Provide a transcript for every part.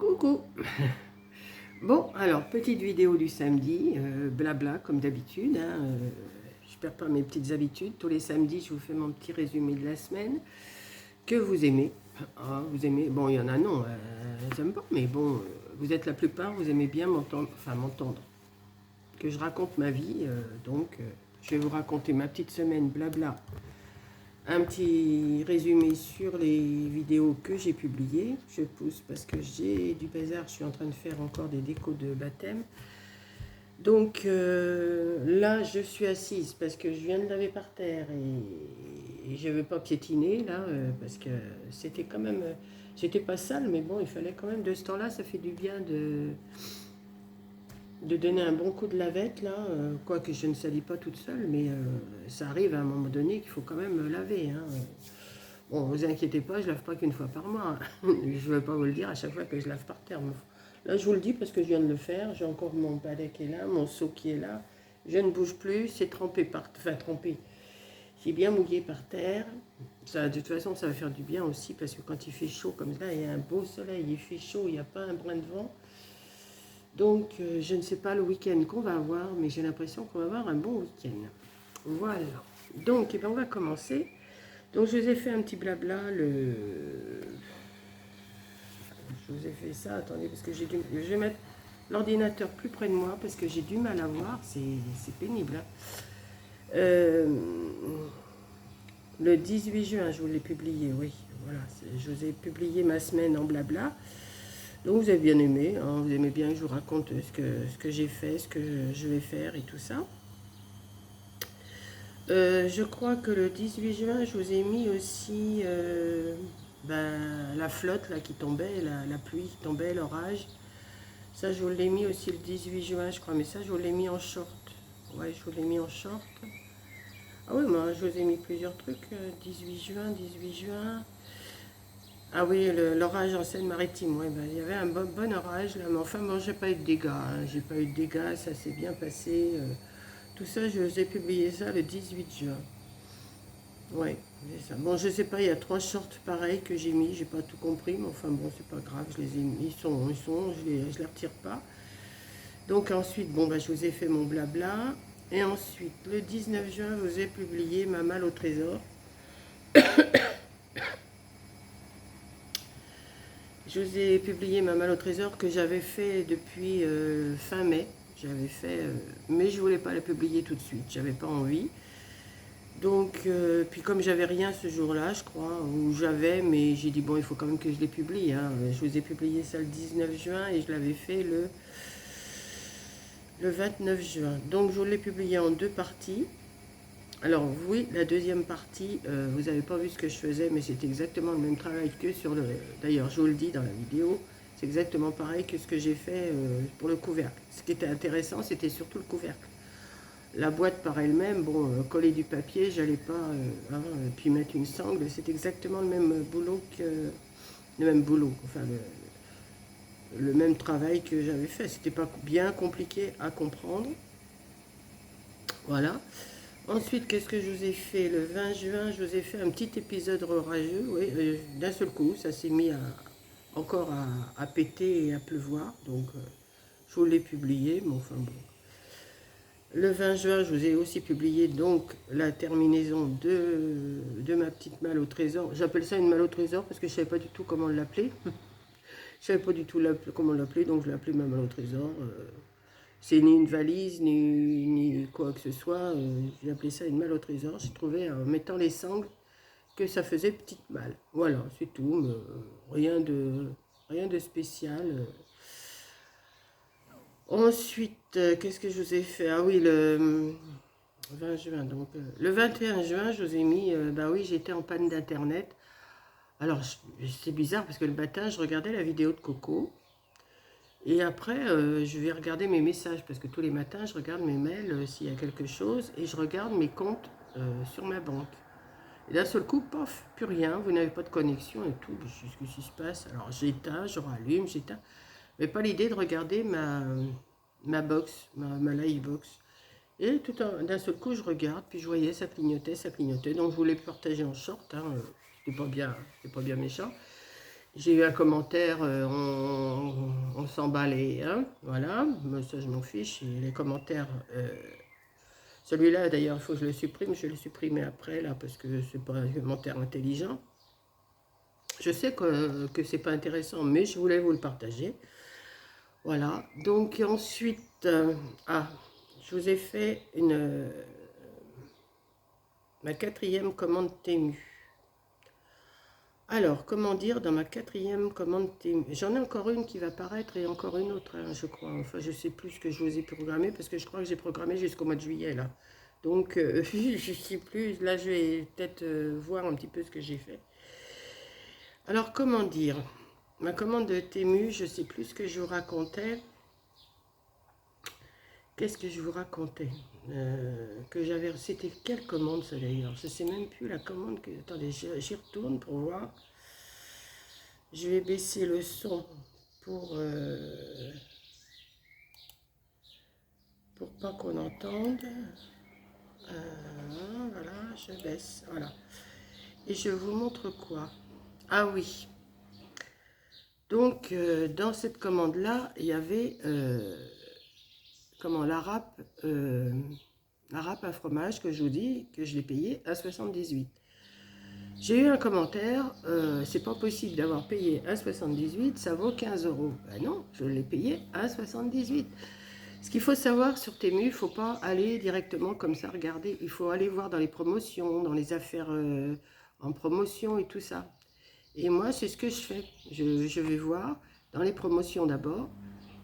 Coucou. Bon, alors, petite vidéo du samedi, blabla comme d'habitude, hein, je perds pas mes petites habitudes. Tous les samedis, je vous fais mon petit résumé de la semaine, que vous aimez. Ah, vous aimez, bon, il y en a non, j'aime pas, mais bon, vous êtes la plupart, vous aimez bien m'entendre, que je raconte ma vie, je vais vous raconter ma petite semaine blabla. Un petit résumé sur les vidéos que j'ai publiées. Je pousse parce que j'ai du bazar. Je suis en train de faire encore des décos de baptême. Donc là, je suis assise parce que je viens de laver par terre et je ne veux pas piétiner là parce que c'était quand même... J'étais pas sale, mais bon, il fallait quand même de ce temps-là, ça fait du bien de donner un bon coup de lavette là, quoique je ne salis pas toute seule, mais ça arrive à un moment donné qu'il faut quand même laver. Hein. Bon, vous inquiétez pas, je lave pas qu'une fois par mois. Je ne veux pas vous le dire à chaque fois que je lave par terre. Là, je vous le dis parce que je viens de le faire. J'ai encore mon balai qui est là, mon seau qui est là. Je ne bouge plus, c'est trempé enfin trempé. C'est bien mouillé par terre. Ça, de toute façon, ça va faire du bien aussi parce que quand il fait chaud comme ça, il y a un beau soleil, il fait chaud, il n'y a pas un brin de vent. Donc, je ne sais pas le week-end qu'on va avoir, mais j'ai l'impression qu'on va avoir un bon week-end. Voilà. Donc, eh ben, on va commencer. Donc, je vous ai fait un petit blabla. Je vous ai fait ça. Attendez, parce que je vais mettre l'ordinateur plus près de moi parce que j'ai du mal à voir. C'est pénible. Hein. Euh, le 18 juin, je vous l'ai publié. Oui, voilà. Je vous ai publié ma semaine en blabla. Donc vous avez bien aimé, hein, vous aimez bien que je vous raconte ce que j'ai fait, ce que je vais faire et tout ça. Je crois que le 18 juin, je vous ai mis aussi la flotte là, qui tombait, la pluie qui tombait, l'orage. Ça, je vous l'ai mis aussi le 18 juin, je crois, mais ça, je vous l'ai mis en short. Ouais, je vous l'ai mis en short. Ah oui, moi, je vous ai mis plusieurs trucs. 18 juin. Ah oui, l'orage en Seine-Maritime, ouais, ben, il y avait un bon orage là, mais enfin bon, j'ai pas eu de dégâts, hein, j'ai pas eu de dégâts, ça s'est bien passé. Tout ça, je vous ai publié ça le 18 juin. Ouais, c'est ça. Bon, je sais pas, il y a 3 shorts pareils que j'ai mis, j'ai pas tout compris, mais enfin bon, c'est pas grave, je les ai mis, je les retire pas. Donc ensuite, bon, ben, je vous ai fait mon blabla, et ensuite, le 19 juin, je vous ai publié ma malle au trésor. Je vous ai publié ma malle au trésor que j'avais fait depuis fin mai. J'avais fait, mais je voulais pas la publier tout de suite. J'avais pas envie. Donc, puis comme j'avais rien ce jour-là, je crois, ou j'avais, mais j'ai dit bon, il faut quand même que je les publie. Hein. Je vous ai publié ça le 19 juin et je l'avais fait le 29 juin. Donc, je l'ai publié en 2 parties. Alors oui, la deuxième partie, vous n'avez pas vu ce que je faisais, mais c'est exactement le même travail que sur le... D'ailleurs, je vous le dis dans la vidéo, c'est exactement pareil que ce que j'ai fait pour le couvercle. Ce qui était intéressant, c'était surtout le couvercle. La boîte par elle-même, bon, coller du papier, j'allais pas, puis mettre une sangle, c'est exactement le même boulot que... Le même boulot, enfin le même travail que j'avais fait. C'était pas bien compliqué à comprendre. Voilà. Ensuite, qu'est-ce que je vous ai fait? Le 20 juin, je vous ai fait un petit épisode orageux. Oui, d'un seul coup, ça s'est mis encore à péter et à pleuvoir. Donc, je vous l'ai publié, mais enfin bon. Le 20 juin, je vous ai aussi publié donc la terminaison de ma petite malle au trésor. J'appelle ça une malle au trésor parce que je ne savais pas du tout comment l'appeler. Je ne savais pas du tout comment l'appeler, donc je l'ai appelée ma malle au trésor. C'est ni une valise, ni quoi que ce soit. J'ai appelé ça une malle au trésor. J'ai trouvé en mettant les sangles que ça faisait petite malle. Voilà, c'est tout. Mais, rien de spécial. Ensuite, qu'est-ce que je vous ai fait? Ah oui, le 20 juin. Donc, le 21 juin, je vous ai mis... bah oui, j'étais en panne d'internet. Alors, c'est bizarre parce que le matin, je regardais la vidéo de Coco. Et après, je vais regarder mes messages parce que tous les matins, je regarde mes mails s'il y a quelque chose et je regarde mes comptes sur ma banque. Et d'un seul coup, pof, plus rien, vous n'avez pas de connexion et tout. Qu'est-ce qui se passe? Alors j'éteins, je rallume, j'éteins. Mais pas l'idée de regarder ma box, ma live box. Et d'un seul coup, je regarde, puis je voyais, ça clignotait, ça clignotait. Donc je voulais partager en short, hein, c'était pas bien méchant. J'ai eu un commentaire, on s'emballait, hein, voilà, mais ça je m'en fiche, et les commentaires, celui-là d'ailleurs il faut que je le supprime, je vais le supprimer après là, parce que c'est pas un commentaire intelligent. Je sais que c'est pas intéressant, mais je voulais vous le partager. Voilà, donc ensuite, je vous ai fait ma 4e commande Temu. Alors, comment dire, dans ma 4e commande Temu, j'en ai encore une qui va paraître et encore une autre, hein, je crois. Enfin, je sais plus ce que je vous ai programmé parce que je crois que j'ai programmé jusqu'au mois de juillet, là. Donc, je sais plus. Là, je vais peut-être voir un petit peu ce que j'ai fait. Alors, comment dire, ma commande de Temu, je sais plus ce que je vous racontais. Qu'est-ce que je vous racontais que j'avais... C'était quelle commande, ça, d'ailleurs? Je sais même plus la commande que... Attendez, j'y retourne pour voir. Je vais baisser le son pour pas qu'on entende. Voilà, je baisse. Voilà. Et je vous montre quoi? Ah oui. Donc, dans cette commande-là, il y avait la râpe à fromage que je vous dis, que je l'ai payé à 78. J'ai eu un commentaire, c'est pas possible d'avoir payé 1,78, ça vaut 15 €. Ben non, je l'ai payé 1,78. Ce qu'il faut savoir sur Temu, il ne faut pas aller directement comme ça regarder. Il faut aller voir dans les promotions, dans les affaires en promotion et tout ça. Et moi, c'est ce que je fais. Je vais voir dans les promotions d'abord.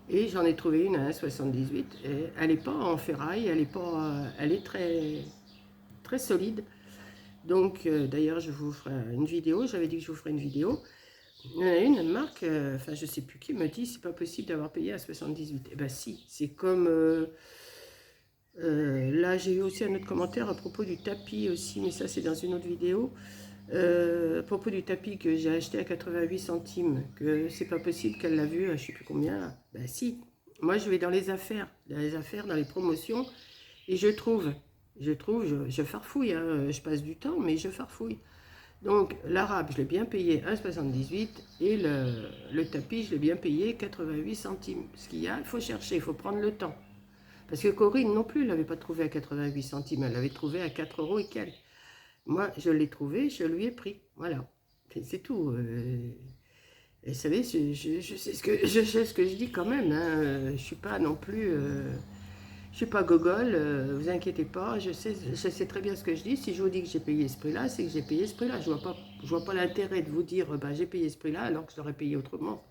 Et j'en ai trouvé une à 1,78. Et elle n'est pas en ferraille, elle est très, très solide. Donc, d'ailleurs, je vous ferai une vidéo. J'avais dit que je vous ferais une vidéo. Il y en a une marque, enfin, je ne sais plus qui me dit c'est pas possible d'avoir payé à 78. Eh bien, si, c'est comme. Là, j'ai eu aussi un autre commentaire à propos du tapis aussi, mais ça, c'est dans une autre vidéo. À propos du tapis que j'ai acheté à 88 centimes, que c'est pas possible qu'elle l'a vu à je sais plus combien. Là. Ben, si. Moi, je vais dans les affaires, dans les promotions, et je trouve, je farfouille, hein, je passe du temps, mais je farfouille. Donc, l'arabe, je l'ai bien payé 1,78 et le tapis, je l'ai bien payé 88 centimes. Ce qu'il y a, il faut chercher, il faut prendre le temps. Parce que Corinne non plus, elle l'avait pas trouvé à 88 centimes, elle l'avait trouvé à 4 € et quelques. Moi, je l'ai trouvé, je lui ai pris. Voilà, c'est tout. Et vous savez, je sais ce que je dis quand même. Hein. Je ne suis pas non plus... je suis pas gogol, vous inquiétez pas, je sais très bien ce que je dis. Si je vous dis que j'ai payé ce prix-là, c'est que j'ai payé ce prix-là. Je vois pas l'intérêt de vous dire bah, j'ai payé ce prix-là alors que je l'aurais payé autrement.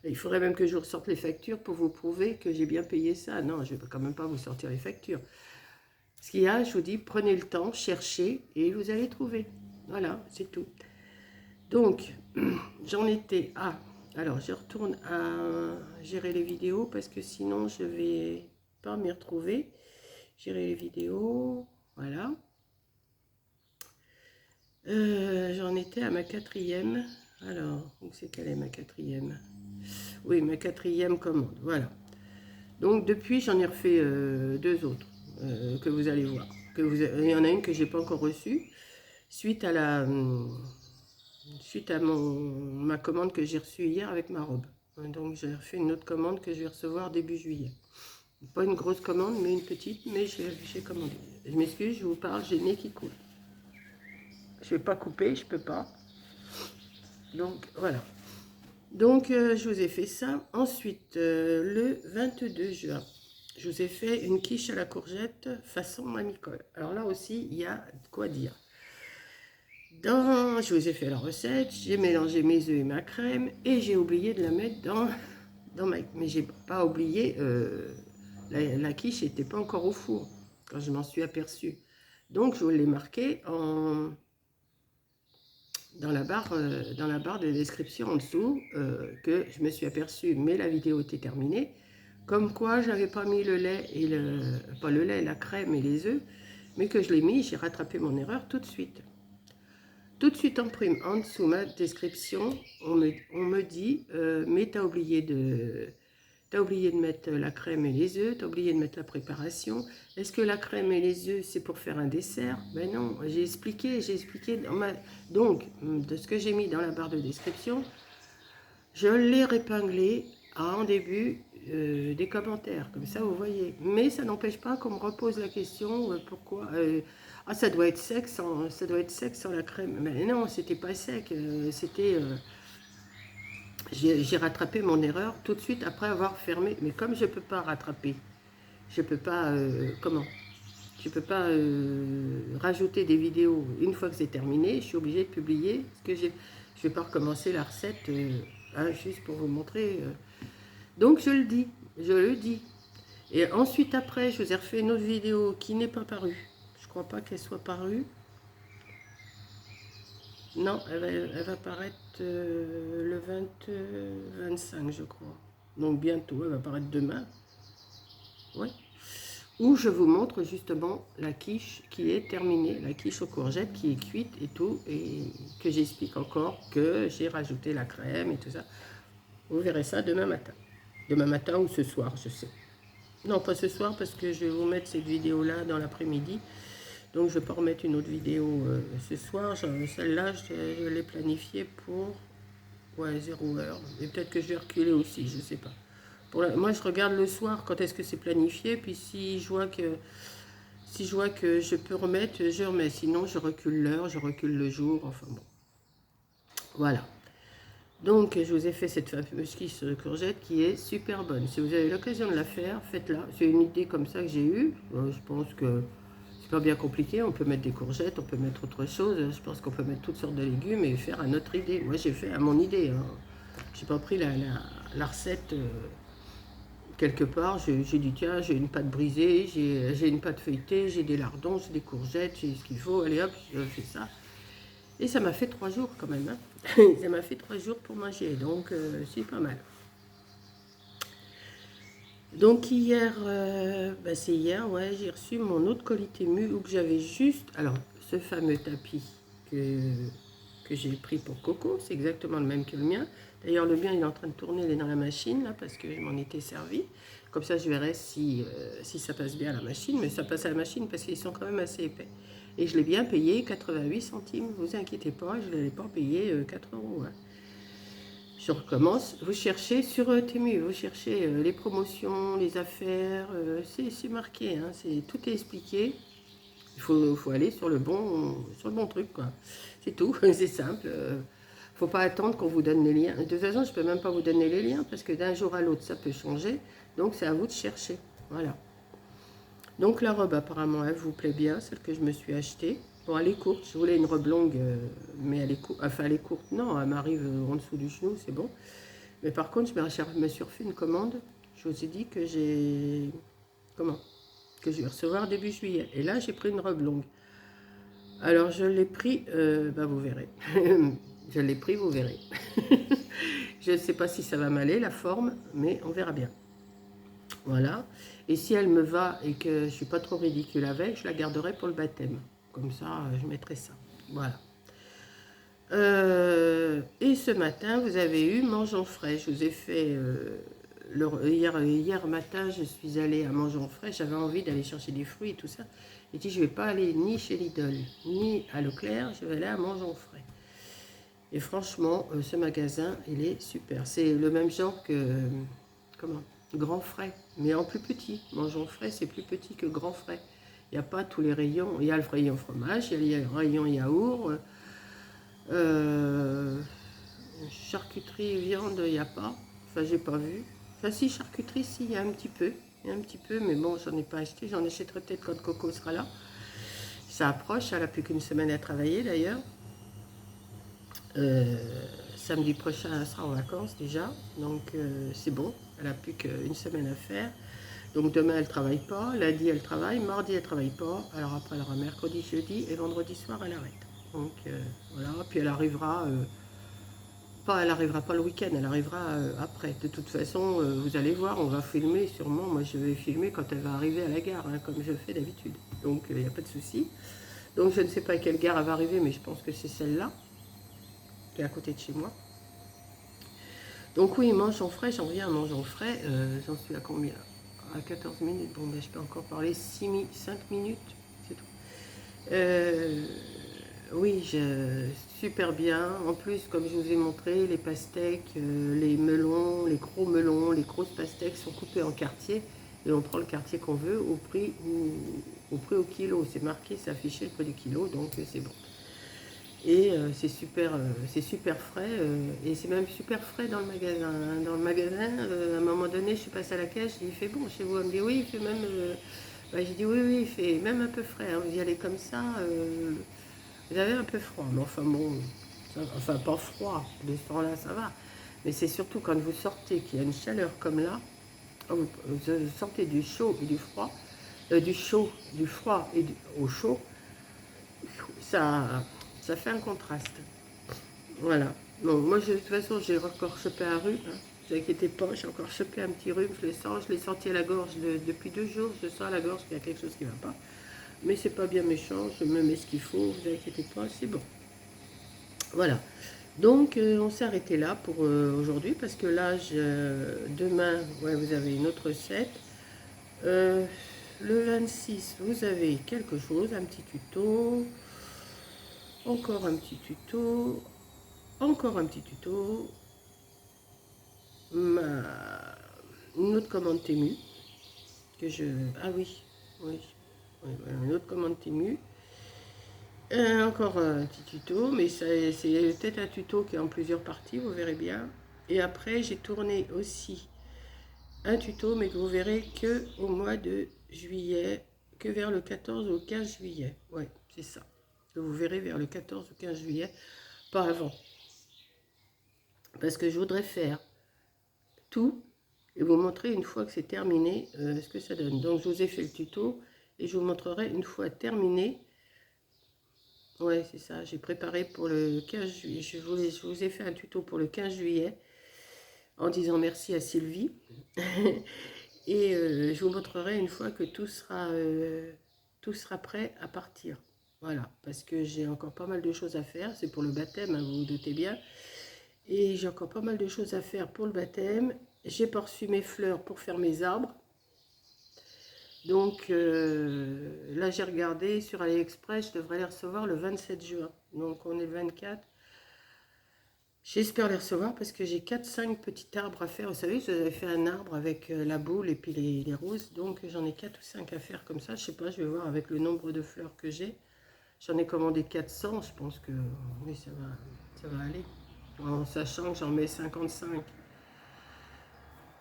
Et il faudrait même que je vous ressorte les factures pour vous prouver que j'ai bien payé ça. Non, je ne vais quand même pas vous sortir les factures. Ce qu'il y a, je vous dis, prenez le temps, cherchez et vous allez trouver. Voilà, c'est tout. Donc, j'en étais à... Alors, je retourne à gérer les vidéos parce que sinon, je vais pas m'y retrouver. Gérer les vidéos, voilà. J'en étais à ma 4e. Alors, c'est quelle est ma 4e? Oui, ma 4e commande, voilà. Donc, depuis, j'en ai refait 2 autres que vous allez voir. Il y en a une que j'ai pas encore reçue suite à ma commande que j'ai reçue hier avec ma robe. Donc, j'ai refait une autre commande que je vais recevoir début juillet. Pas une grosse commande, mais une petite, mais j'ai commandé. Je m'excuse, je vous parle, j'ai le nez qui coule. Je ne vais pas couper, je ne peux pas. Donc, voilà. Donc, je vous ai fait ça. Ensuite, le 22 juin, je vous ai fait une quiche à la courgette façon mamicole. Alors là aussi, il y a quoi dire. Je vous ai fait la recette, j'ai mélangé mes œufs et ma crème, et j'ai oublié de la mettre dans ma... Mais j'ai pas oublié... la quiche n'était pas encore au four quand je m'en suis aperçue. Donc, je vous l'ai marqué dans la barre de description en dessous que je me suis aperçue, mais la vidéo était terminée. Comme quoi, je n'avais pas mis le lait, pas le lait, la crème et les œufs, mais que je l'ai mis, j'ai rattrapé mon erreur tout de suite. Tout de suite en prime, en dessous ma description, on me dit, mais tu as oublié de... Tu as oublié de mettre la crème et les œufs, tu as oublié de mettre la préparation. Est-ce que la crème et les œufs, c'est pour faire un dessert? Ben non, j'ai expliqué. Donc, de ce que j'ai mis dans la barre de description, Je l'ai répinglé en début des commentaires, comme ça vous voyez. Mais ça n'empêche pas qu'on me repose la question pourquoi. Ah, ça doit être sec sans la crème. Mais non, c'était pas sec. J'ai rattrapé mon erreur tout de suite après avoir fermé. Mais comme je peux pas rattraper, je peux pas comment je peux pas rajouter des vidéos une fois que c'est terminé. Je suis obligée de publier ce que j'ai. Je vais pas recommencer la recette juste pour vous montrer. Donc je le dis. Et ensuite après, je vous ai refait une autre vidéo qui n'est pas parue. Je crois pas qu'elle soit parue. Non, elle va paraître le 25, je crois. Donc bientôt, elle va paraître demain. Ouais. Où je vous montre justement la quiche qui est terminée, la quiche aux courgettes qui est cuite et tout, et que j'explique encore que j'ai rajouté la crème et tout ça. Vous verrez ça demain matin. Demain matin ou ce soir, je sais. Non, pas ce soir parce que je vais vous mettre cette vidéo-là dans l'après-midi. Donc je ne vais pas remettre une autre vidéo ce soir. Celle-là, je l'ai planifiée pour 0 heure. Et peut-être que je vais reculer aussi, je ne sais pas. Moi, je regarde le soir quand est-ce que c'est planifié. Puis si je vois que je peux remettre, je remets. Sinon, je recule l'heure, je recule le jour. Enfin bon. Voilà. Donc, je vous ai fait cette fameuse quiche de courgette qui est super bonne. Si vous avez l'occasion de la faire, faites-la. C'est une idée comme ça que j'ai eue. Je pense que c'est pas bien compliqué. On peut mettre des courgettes, on peut mettre autre chose. Je pense qu'on peut mettre toutes sortes de légumes et faire à notre idée. Moi, j'ai fait à mon idée. Hein. J'ai pas pris la recette quelque part. J'ai dit, tiens, j'ai une pâte brisée, j'ai une pâte feuilletée, j'ai des lardons, j'ai des courgettes, j'ai ce qu'il faut. Allez hop, je fais ça. Et ça m'a fait 3 jours quand même. Hein. Ça m'a fait 3 jours pour manger, donc c'est pas mal. Donc hier, c'est hier, ouais, j'ai reçu mon autre colis Temu où j'avais juste, alors ce fameux tapis que j'ai pris pour Coco, c'est exactement le même que le mien. D'ailleurs le mien il est en train de tourner, il est dans la machine là parce que je m'en étais servi. Comme ça je verrai si ça passe bien à la machine, mais ça passe à la machine parce qu'ils sont quand même assez épais. Et je l'ai bien payé, 88 centimes, vous inquiétez pas, je ne l'ai pas payé 4 euros. Hein. Je recommence, vous cherchez sur Temu, vous cherchez les promotions, les affaires, c'est marqué, hein, tout est expliqué. Il faut aller sur le bon truc, quoi. C'est tout, c'est simple. Faut pas attendre qu'on vous donne les liens. De toute façon, je peux même pas vous donner les liens parce que d'un jour à l'autre, ça peut changer. Donc, c'est à vous de chercher. Voilà. Donc, la robe, apparemment, elle vous plaît bien, celle que je me suis achetée. Bon, elle est courte. Je voulais une robe longue, mais elle est courte. Enfin, elle est courte. Non, elle m'arrive en dessous du genou, c'est bon. Mais par contre, je me suis refait une commande. Je vous ai dit que que je vais recevoir début juillet. Et là, j'ai pris une robe longue. Alors, je l'ai pris, vous verrez. Je l'ai pris, vous verrez. Je ne sais pas si ça va m'aller, la forme, mais on verra bien. Voilà. Et si elle me va et que je ne suis pas trop ridicule avec, je la garderai pour le baptême. Comme ça, je mettrai ça. Voilà. Et ce matin, vous avez eu Mangeons Frais. Je vous ai fait... hier matin, je suis allée à Mangeons Frais. J'avais envie d'aller chercher des fruits et tout ça. J'ai dit, je ne vais pas aller ni chez Lidl, ni à Leclerc. Je vais aller à Mangeons Frais. Et franchement, ce magasin, il est super. C'est le même genre que... Grand Frais, mais en plus petit. Mangeons Frais, c'est plus petit que Grand Frais. Il n'y a pas tous les rayons. Il y a le rayon fromage, il y a le rayon yaourt. Charcuterie, viande, il n'y a pas. Enfin, j'ai pas vu. Enfin, si, charcuterie, si, il y a un petit peu. Il y a un petit peu, mais bon, j'en ai pas acheté. J'en achèterai peut-être quand Coco sera là. Ça approche, elle n'a plus qu'une semaine à travailler d'ailleurs. Samedi prochain, elle sera en vacances déjà. Donc, c'est bon. Elle n'a plus qu'une semaine à faire. Donc, demain, elle ne travaille pas. Lundi, elle travaille. Mardi, elle ne travaille pas. Alors, après, elle aura mercredi, jeudi. Et vendredi soir, elle arrête. Donc, voilà. Puis, elle arrivera pas le week-end, elle arrivera après. De toute façon, vous allez voir, on va filmer sûrement. Moi, je vais filmer quand elle va arriver à la gare, hein, comme je fais d'habitude. Donc, il n'y a pas de souci. Donc, je ne sais pas à quelle gare elle va arriver, mais je pense que c'est celle-là, qui est à côté de chez moi. Donc, oui, Mangeons Frais, j'en reviens à Mangeons Frais. J'en suis à combien? À 14 minutes. Bon, ben, je peux encore parler 5 minutes, c'est tout. Oui, super bien. En plus, comme je vous ai montré, les pastèques, les melons, les gros melons, les grosses pastèques sont coupées en quartiers et on prend le quartier qu'on veut au prix au kilo. C'est marqué, c'est affiché le prix du kilo, donc c'est bon. Et c'est super frais et c'est même super frais dans le magasin, hein. Dans le magasin, à un moment donné, je suis passée à la caisse, il fait bon chez vous. Elle me dit oui, il fait même. Bah, j'ai dit oui, oui, il fait même un peu frais, hein. Vous y allez comme ça. Vous avez un peu froid, mais enfin bon, enfin pas froid, de ce temps-là ça va. Mais c'est surtout quand vous sortez, qu'il y a une chaleur comme là, vous sortez du chaud et du froid, du chaud, du froid et au chaud, ça, ça fait un contraste. Voilà. Bon, moi de toute façon j'ai encore chopé un rhume, hein. Ne vous inquiétez pas, j'ai encore chopé un petit rhume, je le sens, je l'ai senti à la gorge depuis 2 jours, je sens à la gorge qu'il y a quelque chose qui ne va pas. Mais c'est pas bien méchant, je me mets ce qu'il faut, vous inquiétez pas, c'est bon. Voilà. Donc, on s'est arrêté là pour aujourd'hui parce que là, demain, ouais, vous avez une autre recette. Euh, le 26, vous avez quelque chose, un petit tuto, encore un petit tuto, encore un petit tuto, une autre commande Temu que je. Ah oui, oui, oui, voilà, une autre commande Temu. Encore un petit tuto, mais c'est peut-être un tuto qui est en plusieurs parties, vous verrez bien. Et après, j'ai tourné aussi un tuto, mais que vous verrez que au mois de juillet, que vers le 14 au 15 juillet. Ouais, c'est ça. Que vous verrez vers le 14 au 15 juillet, pas avant. Parce que je voudrais faire tout et vous montrer une fois que c'est terminé ce que ça donne. Donc je vous ai fait le tuto et je vous montrerai une fois terminé. Ouais, c'est ça. J'ai préparé pour le 15 juillet. Je vous ai fait un tuto pour le 15 juillet en disant merci à Sylvie. Et je vous montrerai une fois que tout sera prêt à partir. Voilà, parce que j'ai encore pas mal de choses à faire. C'est pour le baptême, hein, vous vous doutez bien. Et j'ai encore pas mal de choses à faire pour le baptême. J'ai pas reçu mes fleurs pour faire mes arbres. Donc là, j'ai regardé sur AliExpress, je devrais les recevoir le 27 juin. Donc on est le 24. J'espère les recevoir parce que j'ai 4-5 petits arbres à faire. Vous savez, j'avais fait un arbre avec la boule et puis les roses. Donc j'en ai 4 ou 5 à faire comme ça. Je sais pas, je vais voir avec le nombre de fleurs que j'ai. J'en ai commandé 400. Je pense que oui, ça va aller. En sachant que j'en mets 55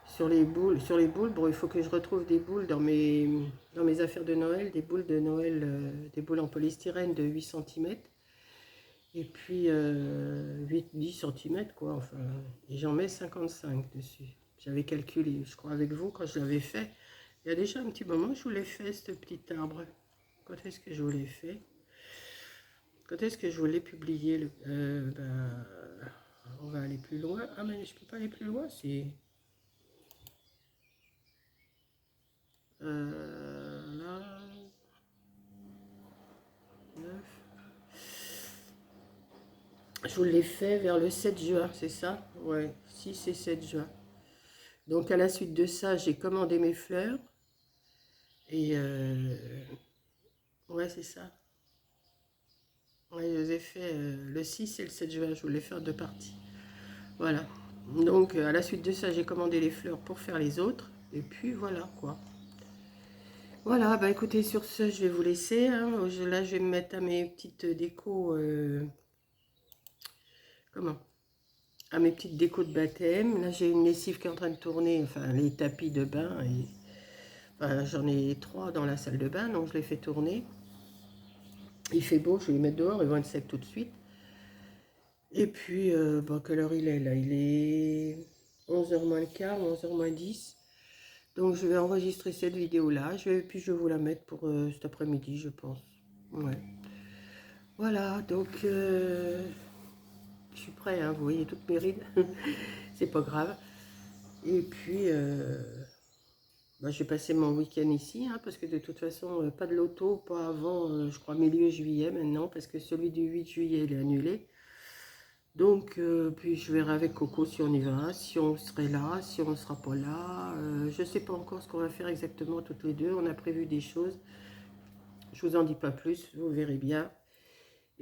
sur les boules. Sur les boules, bon, il faut que je retrouve des boules dans mes affaires de Noël. Des boules de Noël, des boules en polystyrène de 8 cm. Et puis 8-10 cm quoi, enfin, et j'en mets 55 dessus. J'avais calculé, je crois avec vous, quand je l'avais fait, il y a déjà un petit moment que je vous l'ai fait, ce petit arbre. Quand est-ce que je vous l'ai fait? Quand est-ce que je vous l'ai publié on va aller plus loin. Ah mais je peux pas aller plus loin, c'est... Là... 9. Je vous l'ai fait vers le 7 juin, c'est ça? Ouais, 6 et 7 juin. Donc à la suite de ça, j'ai commandé mes fleurs. Et ouais, c'est ça. Ouais, je les ai fait le 6 et le 7 juin. Je voulais faire deux parties. Voilà. Donc à la suite de ça, j'ai commandé les fleurs pour faire les autres. Et puis voilà quoi. Voilà, bah écoutez, sur ce, je vais vous laisser, hein. Là, je vais me mettre à mes petites décos. Comment? À mes petites décos de baptême. Là, j'ai une lessive qui est en train de tourner. Enfin, les tapis de bain. Et, enfin, j'en ai 3 dans la salle de bain, donc je les fais tourner. Il fait beau, je vais les mettre dehors, ils vont être secs tout de suite. Et puis, bon, quelle heure il est là? Il est 11h moins le quart, 11h moins 10. Donc, je vais enregistrer cette vidéo-là. Puis, je vais vous la mettre pour cet après-midi, je pense. Ouais. Voilà, donc, je suis prêt, hein, vous voyez toutes mes rides. C'est pas grave. Et puis, bah, je vais passer mon week-end ici, hein, parce que de toute façon, pas de loto, pas avant, je crois, milieu juillet maintenant, parce que celui du 8 juillet, il est annulé. Donc, puis je verrai avec Coco si on y va, si on serait là, si on ne sera pas là. Je ne sais pas encore ce qu'on va faire exactement toutes les deux. On a prévu des choses. Je vous en dis pas plus, vous verrez bien.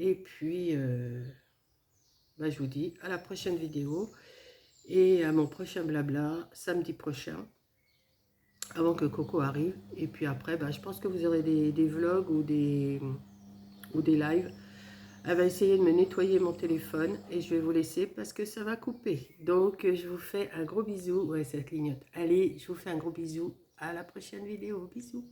Et puis, je vous dis à la prochaine vidéo et à mon prochain blabla samedi prochain, avant que Coco arrive. Et puis après, je pense que vous aurez des vlogs ou des lives. Elle va essayer de me nettoyer mon téléphone et je vais vous laisser parce que ça va couper. Donc, je vous fais un gros bisou. Ouais, ça clignote. Allez, je vous fais un gros bisou. À la prochaine vidéo. Bisous.